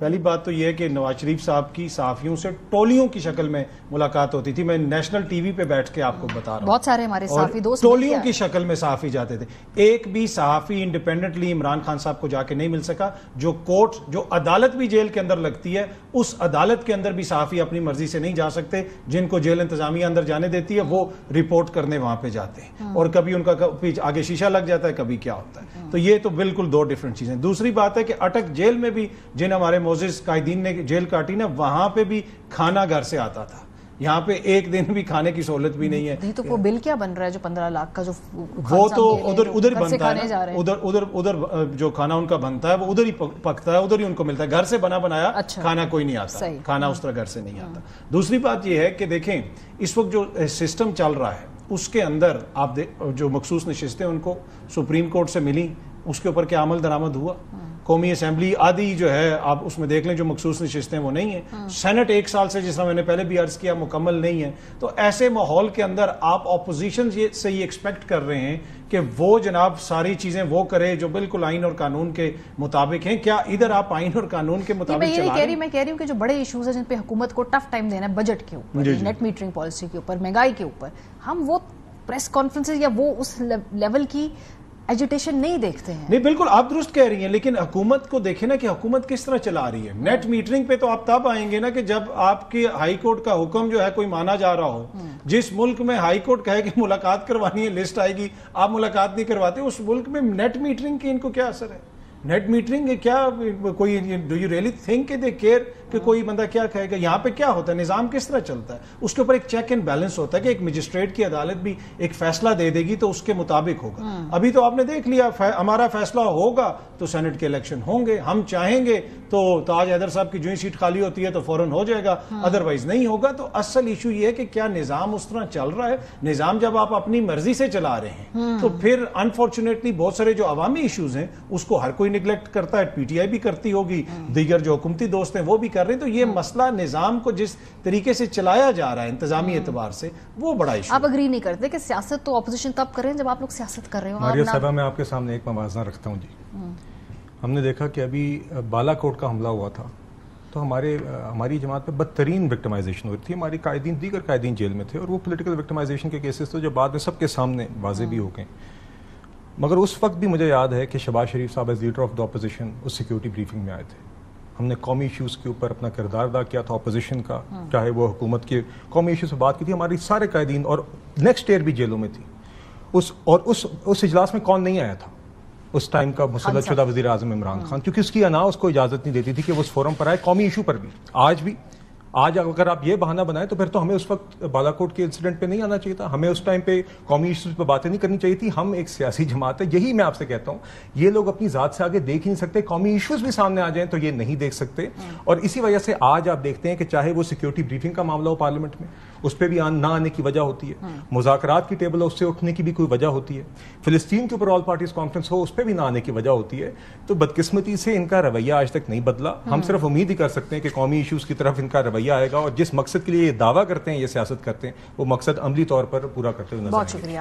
پہلی بات تو یہ ہے کہ نواز شریف صاحب کی صحافیوں سے ٹولیوں کی شکل میں ملاقات ہوتی تھی. میں نیشنل ٹی وی پہ بیٹھ کے آپ کو بتا رہا ہوں, بہت سارے ہمارے صحافی دوست ٹولیوں کی شکل میں صحافی جاتے تھے. ایک بھی صحافی انڈیپینڈنٹلی عمران خان صاحب کو جا کے نہیں مل سکا. جو کورٹ, جو عدالت بھی جیل کے اندر لگتی ہے, اس عدالت کے اندر بھی صحافی اپنی مرضی سے نہیں جا سکتے. جن کو جیل انتظامیہ اندر جانے دیتی ہے وہ رپورٹ کرنے وہاں پہ جاتے ہیں, اور کبھی ان کا آگے شیشہ لگ جاتا ہے, کبھی کیا ہوتا ہے. تو یہ تو بالکل دو ڈیفرنٹ چیزیں. دوسری بات ہے کہ اٹک جیل میں بھی جن ہمارے معزز قائدین نے جیل کاٹی نا, وہاں پہ بھی کھانا گھر سے آتا تھا. یہاں پہ ایک دن بھی کھانے کی سہولت بھی نہیں ہے. تو وہ بل کیا بن رہا ہے جو 15 لاکھ کا جو وہ تو ادھر بنتا ہے, ادھر جو کھانا ان کا بنتا ہے وہ ادھر ہی پکتا ہے, ادھر ہی ان کو ملتا ہے. گھر سے بنا بنایا کھانا کوئی نہیں آتا, کھانا اس طرح گھر سے نہیں آتا. دوسری بات یہ ہے کہ دیکھیں اس وقت جو سسٹم چل رہا ہے اس کے اندر آپ جو مخصوص نشستیں ان کو سپریم کورٹ سے ملی, اس کے اوپر کیا عمل درآمد ہوا؟ قومی اسمبلی آدھی جو ہے آپ اس میں دیکھ لیں جو مخصوص نشستیں وہ نہیں ہیں. سینٹ ایک سال سے, جس طرح میں نے پہلے بھی عرض کیا, مکمل نہیں ہے. تو ایسے ماحول کے اندر آپ اپوزیشن سے یہ ایکسپیکٹ کر رہے ہیں کہ وہ جناب ساری چیزیں وہ کرے جو بالکل آئین اور قانون کے مطابق ہیں. کیا ادھر آپ آئین اور قانون کے مطابق چلا رہے ہیں؟ میں کہہ رہی ہوں کہ جو بڑے ایشوز ہیں جن پہ حکومت کو ٹف ٹائم دینا ہے, بجٹ کے اوپر, نیٹ میٹرنگ پالیسی کے اوپر, مہنگائی کے اوپر, ہم وہ پریس کانفرنسز یا وہ اس لیول کی ایجوٹیشن نہیں دیکھتے ہیں. نہیں بالکل آپ درست کہہ رہی ہیں, لیکن حکومت کو دیکھیں نا کہ حکومت کس طرح چلا رہی ہے. نیٹ میٹرنگ پہ تو آپ تب آئیں گے نا کہ جب آپ کی ہائی کورٹ کا حکم جو ہے کوئی مانا جا رہا ہو. جس ملک میں ہائی کورٹ کہے کہ ملاقات کروانی ہے, لسٹ آئے گی, آپ ملاقات نہیں کرواتے, اس ملک میں نیٹ میٹرنگ کی ان کو کیا اثر ہے؟ نیٹ میٹرنگ کیا کوئی, ڈو یو ریئلی تھنک کہ دے کیئر کہ کوئی بندہ کیا کہے گا؟ یہاں پہ کیا ہوتا ہے, نظام کس طرح چلتا ہے, اس کے اوپر ایک چیک اینڈ بیلنس ہوتا ہے کہ ایک مجسٹریٹ کی عدالت بھی ایک فیصلہ دے دے گی تو اس کے مطابق ہوگا. ابھی تو آپ نے دیکھ لیا, ہمارا فیصلہ ہوگا تو سینٹ کے الیکشن ہوں گے, ہم چاہیں گے تو تاج حیدر صاحب کی جو ہی سیٹ خالی ہوتی ہے تو فوراً ہو جائے گا, ادروائز نہیں ہوگا. تو اصل ایشو یہ ہے کہ کیا نظام اس طرح چل رہا ہے؟ نظام جب آپ اپنی مرضی سے چلا رہے ہیں تو پھر انفارچونیٹلی بہت سارے جو عوامی ایشوز ہیں اس کو ہر کوئی نگلیکٹ کرتا ہے. پی ٹی آئی بھی کرتی ہوگی, دیگر جو حکومتی دوست ہیں وہ بھی کر رہے ہیں. تو یہ مسئلہ نظام کو جس طریقے سے چلایا جا رہا ہے انتظامی اعتبار سے, وہ بڑا ایشو. آپ اگری نہیں کرتے کہ سیاست تو اپوزیشن تب کر رہے ہیں جب آپ لوگ سیاست کر رہے ہو؟ ماریہ صاحبہ, میں آپ کے سامنے ایک موازنہ رکھتا ہوں جی. ہم نے دیکھا کہ ابھی بالا کوٹ کا حملہ ہوا تھا تو ہماری جماعت پہ بدترین وکٹمائزیشن ہوئی تھی. ہماری قائدین, دیگر قائدین جیل میں تھے, اور وہ پولیٹیکل وکٹمائزیشن کے کیسز تھے جو بعد میں سب کے سامنے واضح بھی ہو گئے. مگر اس وقت بھی مجھے یاد ہے کہ شہباز شریف صاحب as leader of the opposition اس سیکیورٹی بریفنگ میں آئے تھے. ہم نے قومی ایشوز کے اوپر اپنا کردار ادا کیا تھا اپوزیشن کا, چاہے وہ حکومت کے قومی ایشوز سے بات کی تھی. ہماری سارے قائدین اور نیکسٹ ایئر بھی جیلوں میں تھی. اس اجلاس میں کون نہیں آیا تھا اس ٹائم کا مسلط شدہ وزیر اعظم عمران خان, کیونکہ اس کی انا اس کو اجازت نہیں دیتی تھی کہ وہ اس فورم پر آئے قومی ایشو پر بھی. آج اگر آپ یہ بہانہ بنائیں تو پھر تو ہمیں اس وقت بالا کوٹ کے انسیڈنٹ پہ نہیں آنا چاہیے تھا, ہمیں اس ٹائم پہ قومی ایشوز پہ باتیں نہیں کرنی چاہیے تھی. ہم ایک سیاسی جماعت ہے, یہی میں آپ سے کہتا ہوں, یہ لوگ اپنی ذات سے آگے دیکھ ہی نہیں سکتے. قومی ایشوز بھی سامنے آ جائیں تو یہ نہیں دیکھ سکتے, اور اسی وجہ سے آج آپ دیکھتے ہیں کہ چاہے وہ سیکیورٹی بریفنگ کا معاملہ ہو پارلیمنٹ میں, اس پہ بھی نہ آنے کی وجہ ہوتی ہے. مذاکرات کی ٹیبل اس سے اٹھنے کی بھی کوئی وجہ ہوتی ہے. فلسطین کے اوپر آل پارٹیز کانفرنس ہو, اس پہ بھی نہ آنے کی وجہ ہوتی ہے. تو بدقسمتی سے ان کا رویہ آج تک نہیں بدلا. ہم صرف امید ہی کر سکتے ہیں کہ قومی ایشوز کی طرف ان کا رویہ آئے گا, اور جس مقصد کے لیے یہ دعویٰ کرتے ہیں, یہ سیاست کرتے ہیں, وہ مقصد عملی طور پر پورا کرتے ہوئے نظر آئیں گے.